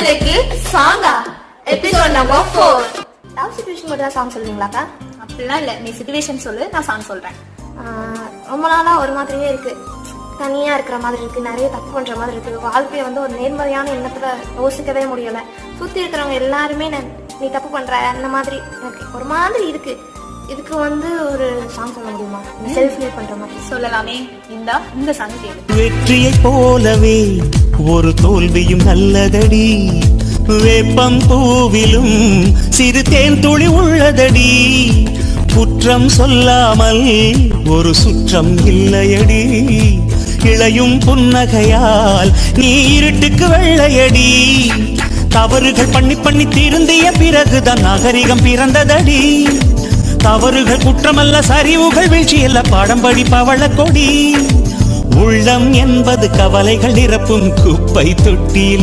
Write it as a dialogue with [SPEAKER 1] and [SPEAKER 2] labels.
[SPEAKER 1] இன்னைக்கு சாங்கா episode number 4.
[SPEAKER 2] Love situation மட்டும் தான் சாங் சொல்லுவீங்களாக்கா?
[SPEAKER 1] அப்படிலாம் இல்ல, நீ சிச்சுவேஷன் சொல்லு, நான் சாங் சொல்றேன்.
[SPEAKER 2] ரொம்ப நாளா ஒரு மாதிரியே இருக்கு, தனியா இருக்கிற மாதிரி இருக்கு, நிறைய தப்பு பண்ற மாதிரி இருக்கு. வாழ்க்கையை வந்து ஒரு நேர்மறையான எண்ணத்துல யோசிக்கவே முடியல. சுத்தி இருக்கிறவங்க எல்லாருமே நீ தப்பு பண்ற அந்த மாதிரி எனக்கு ஒரு மாதிரி இருக்கு. இதுக்கு வந்து ஒரு சாங் சொல்ல முடியுமா? செல்ஃப் ஹீல் பண்ற மாதிரி
[SPEAKER 1] சொல்லலாமே. இந்த சாங் கேளு.
[SPEAKER 3] வெற்றியை போலவே ஒரு தோல்வியும் நல்லதடி, வேப்பம் பூவிலும் சிறு தேன் துளி உள்ளதடி, குற்றம் சொல்லாமல் ஒரு சுற்றம் இல்லையடி, இளையும் புன்னகையால் நீ இருட்டுக்கு வெள்ளையடி, தவறுகள் பண்ணி பண்ணி திருந்திய பிறகுதான் நாகரிகம் பிறந்ததடி, தவறுகள் குற்றமல்ல சரிவுகள் வீழ்ச்சியல்ல பாடம் படி பவள கொடி, உள்ளம் என்பது கவலைகள் நிரப்பும் குப்பை தொட்டியில்